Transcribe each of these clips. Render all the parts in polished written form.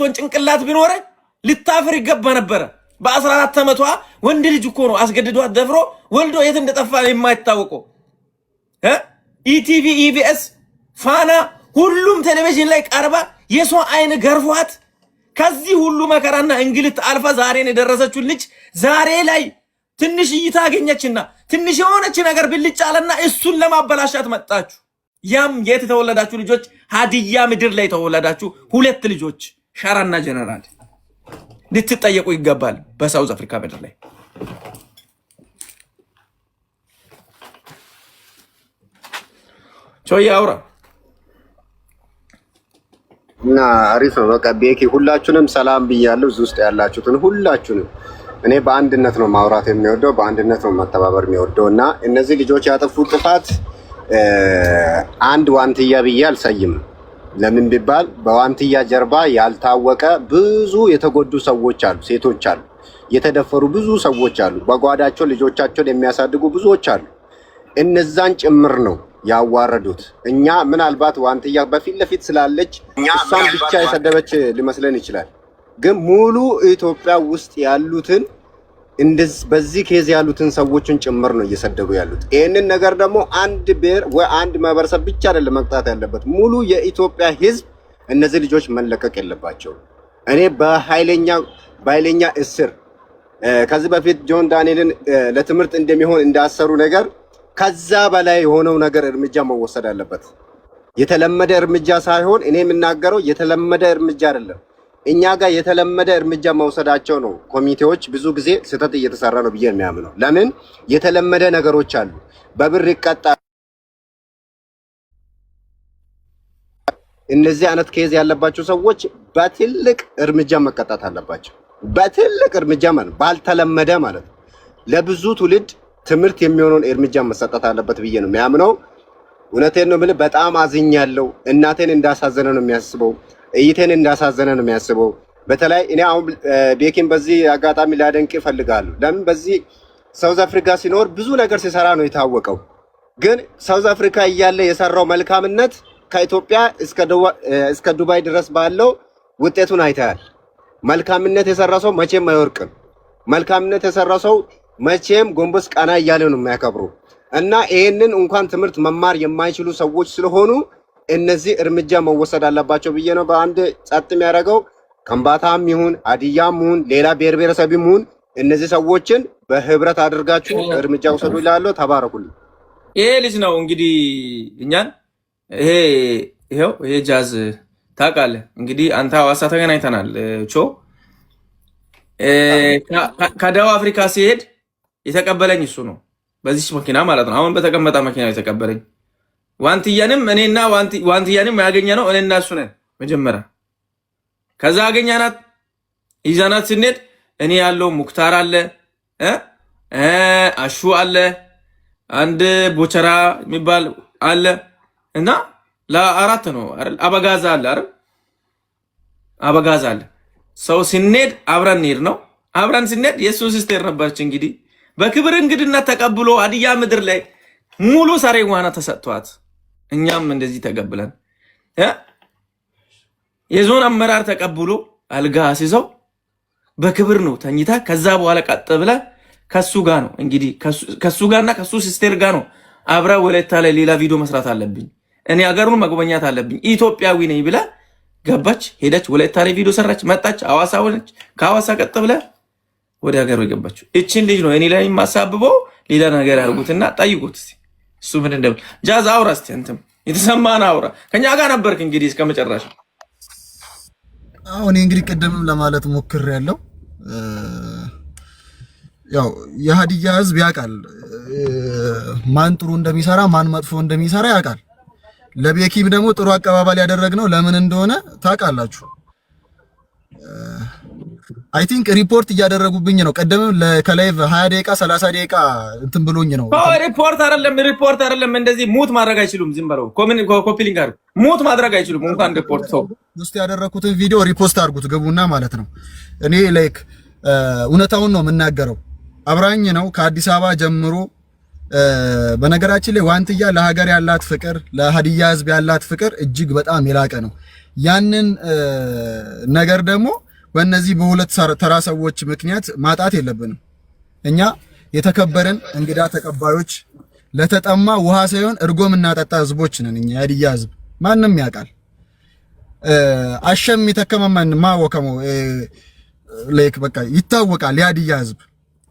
የምትሆን ጭንቅላት ቢኖር ልታፍር ይገባ ነበር። በ14 ዓመቷ ወንድ ልጅ እኮ ነው አስገድዷት ደፍሮ ወልዶ የት እንደጠፋ የማይታወቀው። ኢቲቪ፣ ኢቢኤስ፣ ፋና ሁሉም ቴሌቪዥን ላይ ቀርባ የሰው አይን ገርፏት ከዚህ ሁሉ መከራና እንግልት አልፋ ዛሬን የደረሰችው ልጅ ዛሬ ላይ ትንሽ እይታ አገኘችና ትንሽ የሆነች ነገር ብልጭ አለና እሱን ለማበላሻት መጣችሁ። ያም የት ተወለዳችሁ ልጆች? ሀዲያ ምድር ላይ ተወለዳችሁ 2 ልጆች ሸራና ጀነራል ልትጠየቁ ይገባል። በሳውዝ አፍሪካ ምድር ላይ ቾይ አውራ እና አሪፍ ነው። በቃ ቤኪ ሁላችሁንም ሰላም ብያለሁ። እዚህ ውስጥ ያላችሁትን ሁላችሁንም እኔ በአንድነት ነው ማውራት የሚወደው፣ በአንድነት ነው መተባበር የሚወደው እና እነዚህ ልጆች ያጠፉት ጥፋት አንድ ዋንትያ ብዬ አልሰይም። ለምን ቢባል በዋንትያ ጀርባ ያልታወቀ ብዙ የተጎዱ ሰዎች አሉ፣ ሴቶች አሉ፣ የተደፈሩ ብዙ ሰዎች አሉ፣ በጓዳቸው ልጆቻቸውን የሚያሳድጉ ብዙዎች አሉ። እነዛን ጭምር ነው ያዋረዱት። እኛ ምናልባት ዋንትያ በፊት ለፊት ስላለች እሷን ብቻ የሰደበች ሊመስለን ይችላል። ግን ሙሉ ኢትዮጵያ ውስጥ ያሉትን በዚህ ኬዝ ያሉትን ሰዎችን ጭምር ነው እየሰደቡ ያሉት። ይህንን ነገር ደግሞ አንድ ብሔር ወይ አንድ ማህበረሰብ ብቻ አይደለም መቅጣት ያለበት፣ ሙሉ የኢትዮጵያ ሕዝብ እነዚህ ልጆች መለቀቅ የለባቸው። እኔ በኃይለኛ እስር ከዚህ በፊት ጆን ዳንኤልን ለትምህርት እንደሚሆን እንዳሰሩ ነገር ከዛ በላይ የሆነው ነገር እርምጃ መወሰድ አለበት። የተለመደ እርምጃ ሳይሆን እኔ የምናገረው የተለመደ እርምጃ አይደለም። እኛ ጋር የተለመደ እርምጃ መውሰዳቸው ነው። ኮሚቴዎች ብዙ ጊዜ ስህተት እየተሰራ ነው ብዬ የሚያምነው ለምን የተለመደ ነገሮች አሉ። በብር ይቀጣ። እነዚህ አይነት ኬዝ ያለባቸው ሰዎች በትልቅ እርምጃ መቀጣት አለባቸው። በትልቅ እርምጃ ማለት ባልተለመደ ማለት ለብዙ ትውልድ ትምህርት የሚሆነውን እርምጃ መሰጠት አለበት ብዬ ነው የሚያምነው። እውነቴን ነው የምልህ። በጣም አዝኛለሁ። እናቴን እንዳሳዘነ ነው የሚያስበው፣ እይቴን እንዳሳዘነ ነው የሚያስበው። በተለይ እኔ አሁን ቤኪን በዚህ አጋጣሚ ላደንቅ እፈልጋለሁ። ለምን በዚህ ሳውዝ አፍሪካ ሲኖር ብዙ ነገር ሲሰራ ነው የታወቀው። ግን ሳውዝ አፍሪካ እያለ የሰራው መልካምነት ከኢትዮጵያ እስከ ዱባይ ድረስ ባለው ውጤቱን አይተሃል። መልካምነት የሰራ ሰው መቼም አይወርቅም። መልካምነት የሰራ ሰው መቼም ጎንበስ ቀና እያለ ነው የሚያከብሩ እና ይሄንን እንኳን ትምህርት መማር የማይችሉ ሰዎች ስለሆኑ እነዚህ እርምጃ መወሰድ አለባቸው ብዬ ነው በአንድ ጸጥ የሚያደርገው። ከምባታም ይሁን ሀዲያም ይሁን ሌላ ብሔር ብሔረሰብም ይሁን እነዚህ ሰዎችን በህብረት አድርጋችሁ እርምጃ ውሰዱ ይላሉ። ተባረኩልኝ። ይሄ ልጅ ነው እንግዲህ እኛን ይሄ ጃዝ ታውቃለህ እንግዲህ አንተ ሐዋሳ ተገናኝተናል። ቾ ከደቡብ አፍሪካ ሲሄድ የተቀበለኝ እሱ ነው፣ በዚህ መኪና ማለት ነው። አሁን በተቀመጠ መኪና የተቀበለኝ ዋንትያንም እኔና ዋንትያንም ያገኘ ነው እኔና እሱ ነን መጀመሪያ። ከዛ አገኛናት ይዛናት ስንሄድ እኔ ያለው ሙክታር አለ አሹ አለ አንድ ቦቸራ የሚባል አለ እና ለአራት ነው አይደል? አበጋዛ አለ አይደል? አበጋዛ አለ። ሰው ስንሄድ አብረን ሄድ ነው። አብረን ስንሄድ የሱ ሲስቴር ነበረች እንግዲህ በክብር እንግድነት ተቀብሎ ሀዲያ ምድር ላይ ሙሉ ሰሬዋና ተሰጥቷት እኛም እንደዚህ ተቀብለን የዞን አመራር ተቀብሎ አልጋ አስይዘው በክብር ነው ተኝታ። ከዛ በኋላ ቀጥ ብለ ከሱ ጋር ነው እንግዲህ ከሱ ጋርና ከሱ ሲስቴር ጋር ነው አብራ ወለታ ላይ ሌላ ቪዲዮ መስራት አለብኝ እኔ ሀገሩን መጎበኛት አለብኝ ኢትዮጵያዊ ነኝ ብላ ገባች፣ ሄደች፣ ወለታ ላይ ቪዲዮ ሰራች፣ መጣች፣ ሐዋሳ ሆነች። ከሐዋሳ ቀጥ ብለ ወደ ሀገሩ የገባችው እቺን ልጅ ነው። እኔ ላይ ማሳብበው ሌላ ነገር ያርጉትና ጠይቁት እስቲ እሱ ምን እንደም ጃዝ አውራ እስቲ አንተም የተሰማን አውራ። ከኛ ጋር ነበርክ እንግዲህ እስከ መጨረሻ። አሁን እንግዲህ ቀደምም ለማለት ሞክሬያለሁ። ያው የሀዲያ ህዝብ ያውቃል ማን ጥሩ እንደሚሰራ ማን መጥፎ እንደሚሰራ ያውቃል። ለቤኪም ደግሞ ጥሩ አቀባበል ያደረግነው ለምን እንደሆነ ታውቃላችሁ። አይ ቲንክ ሪፖርት እያደረጉብኝ ነው። ቀደምም ከላይቭ 20 ደቂቃ 30 ደቂቃ እንትን ብሎኝ ነው። ሪፖርት አይደለም እንደዚህ ሙት ማድረግ አይችሉም። ዝም ብለው ኮፒ ሊንክ አድርጉ። ሙት ማድረግ አይችሉም። እንኳን ሪፖርት ሰው ውስጥ ያደረኩትን ቪዲዮ ሪፖስት አድርጉት ግቡና ማለት ነው። እኔ ላይክ እውነታውን ነው የምናገረው። አብራኝ ነው ከአዲስ አበባ ጀምሮ። በነገራችን ላይ ዋንትያ ለሀገር ያላት ፍቅር ለሀዲያ ህዝብ ያላት ፍቅር እጅግ በጣም የላቀ ነው። ያንን ነገር ደግሞ በእነዚህ በሁለት ተራ ሰዎች ምክንያት ማጣት የለብንም። እኛ የተከበረን እንግዳ ተቀባዮች ለተጠማ ውሃ ሳይሆን እርጎ እናጠጣ ህዝቦች ነን። እኛ የሀዲያ ህዝብ ማንም ያውቃል። አሸም የተከመመን ማወከሙ ላይክ በቃ ይታወቃል። የሀዲያ ህዝብ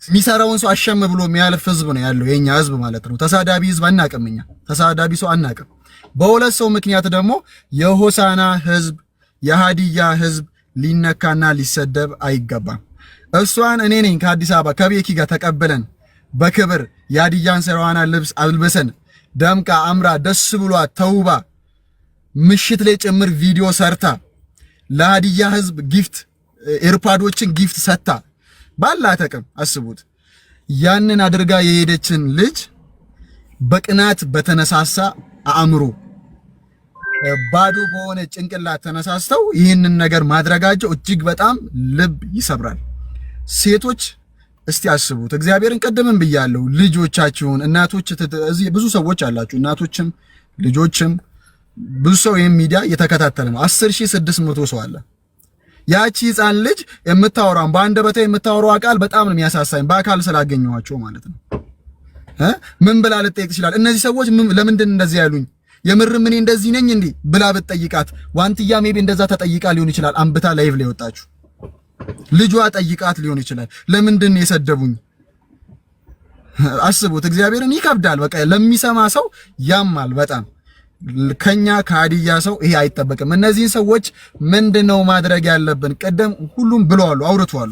የሚሰራውን ሰው አሸም ብሎ የሚያልፍ ህዝብ ነው ያለው የኛ ህዝብ ማለት ነው። ተሳዳቢ ህዝብ አናቅም። እኛ ተሳዳቢ ሰው አናቅም። በሁለት ሰው ምክንያት ደግሞ የሆሳና ህዝብ የሀዲያ ህዝብ ሊነካና ሊሰደብ አይገባም። እሷን እኔ ነኝ ከአዲስ አበባ ከቤኪ ጋር ተቀበለን በክብር የሀዲያን ሰራዋና ልብስ አልበሰን ደምቃ አምራ ደስ ብሏት ተውባ ምሽት ላይ ጭምር ቪዲዮ ሰርታ ለሀዲያ ህዝብ ጊፍት ኤርፓዶችን ጊፍት ሰታ ባላት አቅም አስቡት። ያንን አድርጋ የሄደችን ልጅ በቅናት በተነሳሳ አእምሮ ባዶ በሆነ ጭንቅላት ተነሳስተው ይህንን ነገር ማድረጋቸው እጅግ በጣም ልብ ይሰብራል። ሴቶች እስቲ አስቡት። እግዚአብሔርን ቀደምን ብያለሁ። ልጆቻችሁን እናቶች እዚህ ብዙ ሰዎች አላችሁ፣ እናቶችም ልጆችም ብዙ ሰው ይሄን ሚዲያ እየተከታተለ ነው። 10600 ሰው አለ። ያቺ ህፃን ልጅ የምታወራው በአንደበቷ የምታወራው ቃል በጣም ነው የሚያሳሳኝ፣ በአካል ስላገኘኋቸው ማለት ነው። ምን ብላ ልትጠይቅ ይችላል? እነዚህ ሰዎች ለምንድን እንደዚህ ያሉኝ የምርም እኔ እንደዚህ ነኝ እንዴ ብላ ብትጠይቃት፣ ዋንትያ ሜቢ እንደዛ ተጠይቃ ሊሆን ይችላል። አንብታ ላይቭ ላይ ወጣችሁ ልጇ ጠይቃት ሊሆን ይችላል። ለምንድን ነው የሰደቡኝ? አስቡት። እግዚአብሔርን ይከብዳል። በቃ ለሚሰማ ሰው ያማል በጣም። ከኛ ከሀዲያ ሰው ይሄ አይጠበቅም። እነዚህን ሰዎች ምንድነው ማድረግ ያለብን? ቀደም ሁሉም ብለዋል፣ አውርተዋል።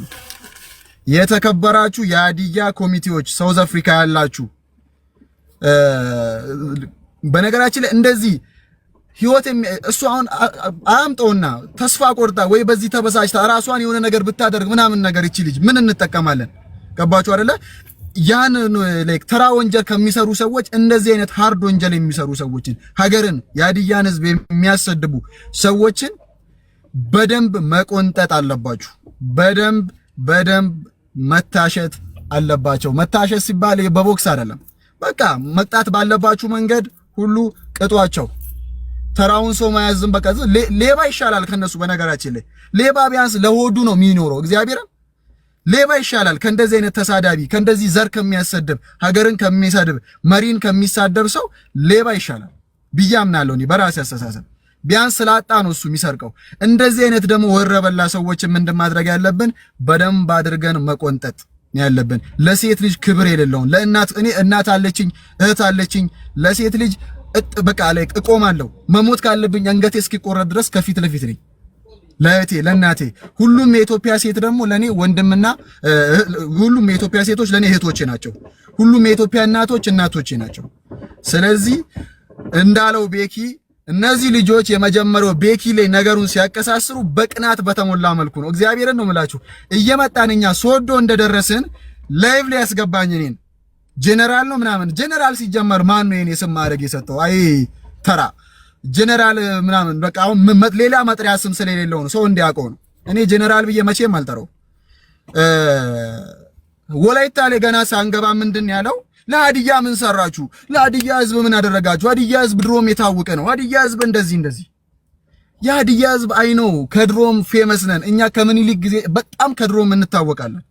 የተከበራችሁ የሀዲያ ኮሚቴዎች ሳውዝ አፍሪካ ያላችሁ በነገራችን ላይ እንደዚህ ህይወት እሱ አሁን አምጦና ተስፋ ቆርጣ ወይ በዚህ ተበሳጭታ ራሷን የሆነ ነገር ብታደርግ ምናምን ነገር እቺ ልጅ ምን እንጠቀማለን? ገባችሁ አይደለ? ያን ላይክ ተራ ወንጀል ከሚሰሩ ሰዎች እንደዚህ አይነት ሃርድ ወንጀል የሚሰሩ ሰዎችን ሀገርን የሀዲያን ህዝብ የሚያሰድቡ ሰዎችን በደንብ መቆንጠጥ አለባችሁ። በደንብ መታሸት አለባቸው። መታሸት ሲባል በቦክስ አይደለም። በቃ መቅጣት ባለባችሁ መንገድ ሁሉ ቅጧቸው። ተራውን ሰው ማያዝም በቃ ሌባ ይሻላል ከነሱ። በነገራችን ላይ ሌባ ቢያንስ ለሆዱ ነው የሚኖረው። እግዚአብሔርን ሌባ ይሻላል ከእንደዚህ አይነት ተሳዳቢ፣ ከእንደዚህ ዘር ከሚያሰድብ፣ ሀገርን ከሚሰድብ፣ መሪን ከሚሳደብ ሰው ሌባ ይሻላል ብዬ አምናለሁ እኔ በራሴ አስተሳሰብ። ቢያንስ ስላጣ ነው እሱ የሚሰርቀው። እንደዚህ አይነት ደግሞ ወረበላ ሰዎችን ምንድን ማድረግ ያለብን? በደንብ አድርገን መቆንጠጥ ያለብን። ለሴት ልጅ ክብር የሌለውን ለእናት እኔ እናት አለችኝ እህት አለችኝ። ለሴት ልጅ በቃ ላይ እቆማለሁ። መሞት ካለብኝ አንገቴ እስኪቆረጥ ድረስ ከፊት ለፊት ነኝ ለእህቴ ለእናቴ። ሁሉም የኢትዮጵያ ሴት ደግሞ ለኔ ወንድምና ሁሉም የኢትዮጵያ ሴቶች ለኔ እህቶቼ ናቸው። ሁሉም የኢትዮጵያ እናቶች እናቶቼ ናቸው። ስለዚህ እንዳለው ቤኪ እነዚህ ልጆች የመጀመሪያው ቤኪ ላይ ነገሩን ሲያቀሳስሩ በቅናት በተሞላ መልኩ ነው። እግዚአብሔርን ነው የምላችሁ። እየመጣን እኛ ሶዶ እንደደረስን ላይቭ ላይ ያስገባኝ እኔን ጄኔራል ነው ምናምን። ጄኔራል ሲጀመር ማን ነው የኔ ስም ማድረግ የሰጠው? አይ ተራ ጄኔራል ምናምን በቃ አሁን ሌላ መጥሪያ ስም ስለሌለው ነው ሰው እንዲያውቀው ነው። እኔ ጄኔራል ብዬ መቼም አልጠራው። ወላይታ ላይ ገና ሳንገባ ምንድን ያለው ለሀዲያ ምን ሰራችሁ? ለሀዲያ ህዝብ ምን አደረጋችሁ? ሀዲያ ህዝብ ድሮም የታወቀ ነው። ሀዲያ ህዝብ እንደዚህ የሀዲያ ህዝብ አይ ነው ከድሮም ፌመስ ነን እኛ። ከምኒልክ ጊዜ በጣም ከድሮም እንታወቃለን።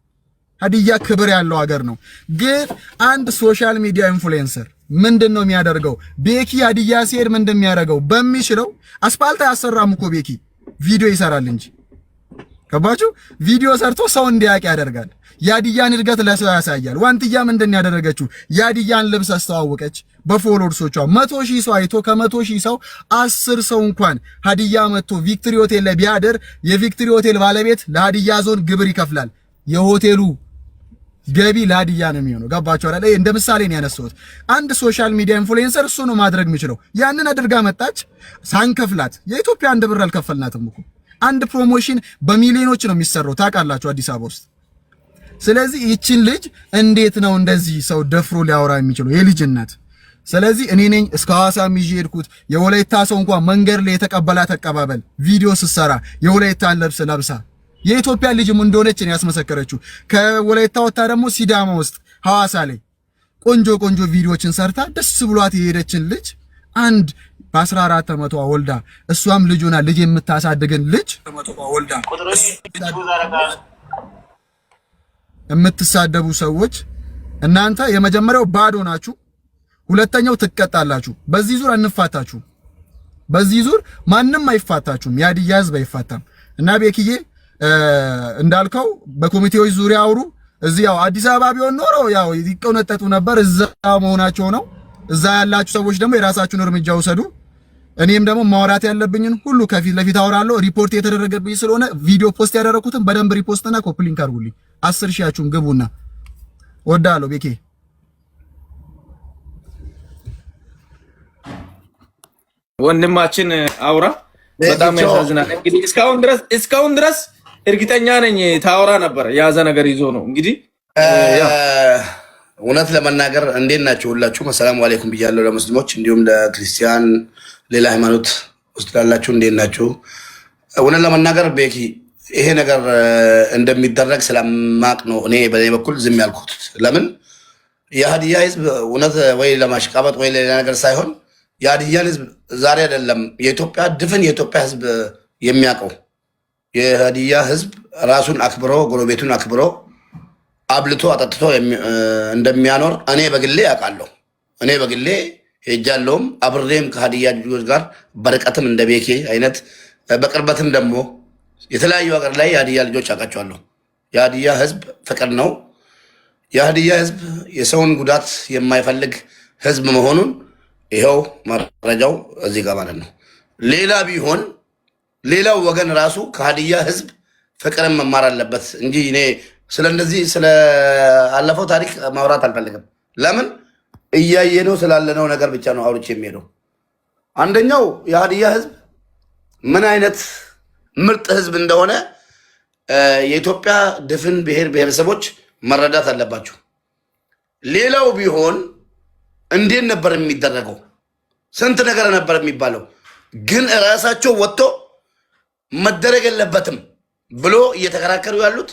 ሀዲያ ክብር ያለው ሀገር ነው። ግን አንድ ሶሻል ሚዲያ ኢንፍሉዌንሰር ምንድነው የሚያደርገው? ቤኪ ሀዲያ ሲሄድ ምንድነው የሚያደርገው? በሚችለው አስፋልት አያሰራም እኮ ቤኪ ቪዲዮ ይሰራል እንጂ ከባችሁ ቪዲዮ ሰርቶ ሰው እንዲያውቅ ያደርጋል። የሀዲያን እድገት ለሰው ያሳያል። ዋንትያ ምንድነው ያደረገችው? የሀዲያን ልብስ አስተዋወቀች በፎሎወርሶቿ 100,000 ሰው አይቶ ከ100,000 ሰው 10 ሰው እንኳን ሀዲያ መጥቶ ቪክቶሪ ሆቴል ላይ ቢያደር የቪክቶሪ ሆቴል ባለቤት ለሀዲያ ዞን ግብር ይከፍላል። የሆቴሉ ገቢ ለሀዲያ ነው የሚሆነው። ገባችሁ አይደል? እንደ ምሳሌ ነው ያነሳሁት። አንድ ሶሻል ሚዲያ ኢንፍሉዌንሰር እሱ ነው ማድረግ የሚችለው። ያንን አድርጋ መጣች ሳንከፍላት። የኢትዮጵያ አንድ ብር አልከፈልናትም እኮ። አንድ ፕሮሞሽን በሚሊዮኖች ነው የሚሰራው ታውቃላችሁ አዲስ አበባ ውስጥ። ስለዚህ ይቺን ልጅ እንዴት ነው እንደዚህ ሰው ደፍሮ ሊያወራ የሚችለው? የልጅነት ስለዚህ እኔ ነኝ እስከ ሐዋሳም ይዤ ሄድኩት። የወላይታ ሰው እንኳን መንገድ ላይ የተቀበላት አቀባበል ቪዲዮ ስትሰራ የወላይታን ልብስ ለብሳ የኢትዮጵያ ልጅም እንደሆነች ነው ያስመሰከረችው። ከወላይታ ወጣ ደግሞ ሲዳማ ውስጥ ሐዋሳ ላይ ቆንጆ ቪዲዮችን ሰርታ ደስ ብሏት የሄደችን ልጅ አንድ በ14 ዓመቷ ወልዳ እሷም ልጁና ልጅ የምታሳድገን ልጅ የምትሳደቡ ሰዎች እናንተ የመጀመሪያው ባዶ ናችሁ፣ ሁለተኛው ትቀጣላችሁ። በዚህ ዙር አንፋታችሁ፣ በዚህ ዙር ማንንም አይፋታችሁም። የሀዲያ ህዝብ አይፋታም። እና ቤኪዬ እንዳልከው በኮሚቴዎች ዙሪያ አውሩ። እዚህ ያው አዲስ አበባ ቢሆን ኖሮ ያው ይቆነጠጡ ነበር። እዛ መሆናቸው ነው። እዛ ያላችሁ ሰዎች ደግሞ የራሳችሁን እርምጃ ውሰዱ። እኔም ደግሞ ማውራት ያለብኝን ሁሉ ከፊት ለፊት አወራለሁ። ሪፖርት የተደረገብኝ ስለሆነ ቪዲዮ ፖስት ያደረኩትን በደንብ ሪፖስትና ኮፒ ሊንክ አድርጉልኝ። 10 ሺያችሁን ግቡና ወዳለሁ። ቤኬ ወንድማችን አውራ። በጣም ያሳዝናል። እንግዲህ እስካሁን ድረስ እርግጠኛ ነኝ ታወራ ነበር። ያዘ ነገር ይዞ ነው እንግዲህ እውነት ለመናገር እንዴት ናችሁ ሁላችሁም? አሰላሙ አለይኩም ብያለሁ ለሙስሊሞች እንዲሁም ለክርስቲያን ሌላ ሃይማኖት ውስጥ ላላችሁ እንዴት ናችሁ? እውነት ለመናገር ቤኪ ይሄ ነገር እንደሚደረግ ስለማቅ ነው እኔ በኔ በኩል ዝም ያልኩት። ለምን የሀዲያ ህዝብ እውነት ወይ ለማሽቃበጥ ወይ ሌላ ነገር ሳይሆን የሀዲያን ህዝብ ዛሬ አይደለም የኢትዮጵያ ድፍን የኢትዮጵያ ህዝብ የሚያውቀው የሀዲያ ህዝብ ራሱን አክብሮ ጎረቤቱን አክብሮ አብልቶ አጠጥቶ እንደሚያኖር እኔ በግሌ ያውቃለሁ። እኔ በግሌ ሄጃለሁም አብሬም ከሀዲያ ልጆች ጋር በርቀትም እንደ ቤኬ አይነት በቅርበትም ደግሞ የተለያዩ ሀገር ላይ የሀዲያ ልጆች አውቃቸዋለሁ። የሀዲያ ህዝብ ፍቅር ነው። የሀዲያ ህዝብ የሰውን ጉዳት የማይፈልግ ህዝብ መሆኑን ይኸው መረጃው እዚህ ጋር ማለት ነው። ሌላ ቢሆን ሌላው ወገን ራሱ ከሀዲያ ህዝብ ፍቅርን መማር አለበት እንጂ እኔ ስለዚህ ስለ አለፈው ታሪክ ማውራት አልፈልግም። ለምን እያየነው ስላለነው ነገር ብቻ ነው አውርቼ የሚሄደው። አንደኛው የሀዲያ ህዝብ ምን አይነት ምርጥ ህዝብ እንደሆነ የኢትዮጵያ ድፍን ብሔር ብሔረሰቦች መረዳት አለባቸው። ሌላው ቢሆን እንዴት ነበር የሚደረገው? ስንት ነገር ነበር የሚባለው። ግን ራሳቸው ወጥቶ መደረግ የለበትም ብሎ እየተከራከሩ ያሉት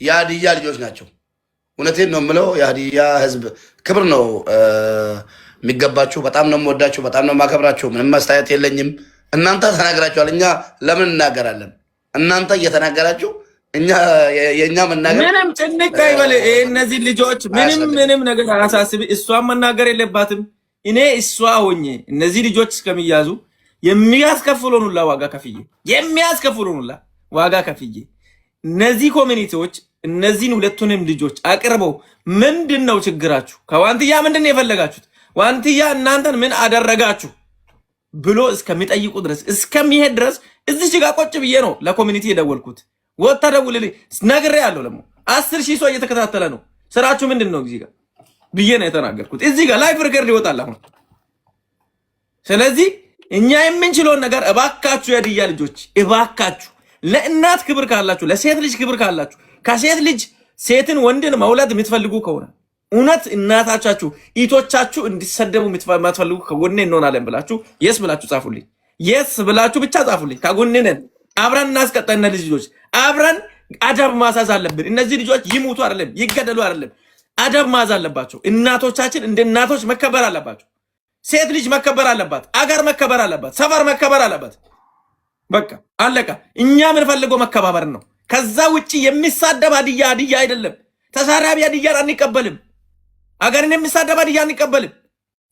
የሀዲያ ልጆች ናቸው። እውነቴን ነው የምለው። የሀዲያ ህዝብ ክብር ነው የሚገባችሁ። በጣም ነው የምወዳችሁ፣ በጣም ነው የማከብራችሁ። ምንም አስተያየት የለኝም። እናንተ ተናገራችኋል፣ እኛ ለምን እናገራለን? እናንተ እየተናገራችሁ እኛ የእኛ መናገር ምንም ጭንቅ አይበል። እነዚህ ልጆች ምንም ነገር አያሳስብ። እሷን መናገር የለባትም። እኔ እሷ ሆኜ እነዚህ ልጆች እስከሚያዙ የሚያስከፍሉን ሁላ ዋጋ ከፍዬ እነዚህ ኮሚኒቲዎች እነዚህን ሁለቱንም ልጆች አቅርበው ምንድነው ችግራችሁ? ከዋንትያ ምንድነው የፈለጋችሁት? ዋንትያ እናንተን ምን አደረጋችሁ ብሎ እስከሚጠይቁ ድረስ እስከሚሄድ ድረስ እዚህ ጋር ቁጭ ብዬ ነው ለኮሚኒቲ የደወልኩት። ወጣ ደውልልኝ ነግሬ ያለው ደግሞ 10 ሺህ ሰው እየተከታተለ ነው። ስራችሁ ምንድነው እዚህ ጋር ብዬ ነው የተናገርኩት። እዚህ ጋር ላይቭ ሪከርድ ይወጣል አሁን። ስለዚህ እኛ የምንችለውን ነገር እባካችሁ የሀዲያ ልጆች እባካችሁ ለእናት ክብር ካላችሁ፣ ለሴት ልጅ ክብር ካላችሁ፣ ከሴት ልጅ ሴትን ወንድን መውለድ የምትፈልጉ ከሆነ እውነት እናታቻችሁ ኢቶቻችሁ እንዲሰደቡ የምትፈልጉ ከጎኔ እንሆናለን ብላችሁ የስ ብላችሁ ጻፉልኝ። የስ ብላችሁ ብቻ ጻፉልኝ። ከጎኔ ነን፣ አብረን እናስቀጣና ልጆች አብረን አደብ ማሳዝ አለብን። እነዚህ ልጆች ይሙቱ አይደለም ይገደሉ አይደለም፣ አደብ ማዝ አለባቸው። እናቶቻችን እንደ እናቶች መከበር አለባቸው። ሴት ልጅ መከበር አለባት። አገር መከበር አለባት። ሰፈር መከበር አለባት። በቃ አለቀ። እኛ የምንፈልገው መከባበር ነው። ከዛ ውጪ የሚሳደብ ሀዲያ አይደለም። ተሳዳቢ ሀዲያን አንቀበልም። አገርን የሚሳደብ ሀዲያ አንቀበልም።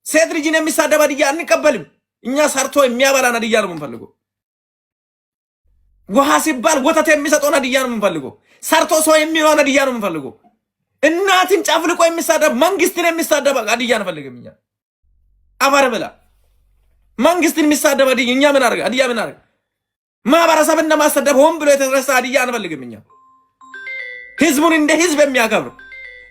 ሴት ልጅን የሚሳደብ ሀዲያ አንቀበልም። እኛ ሰርቶ የሚያበላን ሀዲያ ነው የምንፈልገው። ውሃ ሲባል ወተት የሚሰጠውን ሀዲያ ነው የምንፈልገው። ሰርቶ ሰው የሚሆን ሀዲያ ነው የምንፈልገው። እናትን ጨፍልቆ የሚሳደብ መንግስትን የሚሳደብ ሀዲያ አንፈልግም። እኛ አፈር ብላ መንግስትን የሚሳደብ ሀዲያ እኛ ምን አደረገ? ሀዲያ ምን አደረገ? ማህበረሰብን ለማሰደብ ሆን ብሎ የተነሳ ሀዲያ አንፈልግም። እኛ ህዝቡን እንደ ህዝብ የሚያከብር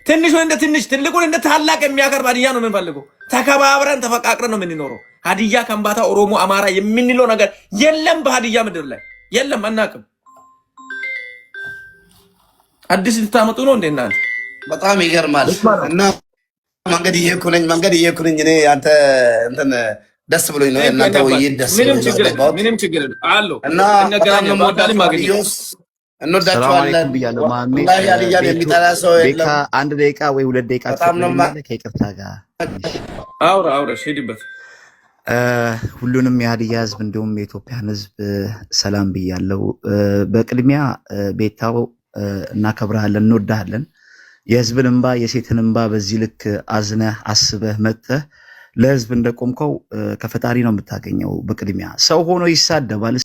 ትንሹን እንደ ትንሽ ትልቁን እንደ ታላቅ የሚያከብር ሀዲያ ነው የምንፈልገው። ተከባብረን ተፈቃቅረን ነው የምንኖረው። ሀዲያ፣ ከምባታ፣ ኦሮሞ፣ አማራ የምንለው ነገር የለም በሀዲያ ምድር ላይ የለም። አናውቅም። አዲስ ልታመጡ ነው እንደ እናንተ። በጣም ይገርማል። እና መንገድ እየሄድኩ ነኝ እኔ አንተ እንትን ደስ ብሎኝ ነው እናንተ ውይይት ደስ ብሎኝ ነው። ምንም ችግር አለው እና በጣም እንወዳችኋለን ብያለሁ። ማሜ የሚጠላ ሰው የለም። 1 ደቂቃ ወይ 2 ደቂቃ ከይቅርታ ጋር አውራ ሄድበት ሁሉንም የሀዲያ ህዝብ እንዲሁም የኢትዮጵያን ህዝብ ሰላም ብያለሁ። በቅድሚያ ቤታው እናከብርሃለን፣ እንወዳሃለን። የህዝብን እንባ የሴትን እንባ በዚህ ልክ አዝነህ አስበህ መጥተህ ለህዝብ እንደቆምከው ከፈጣሪ ነው የምታገኘው። በቅድሚያ ሰው ሆኖ ይሳደባል።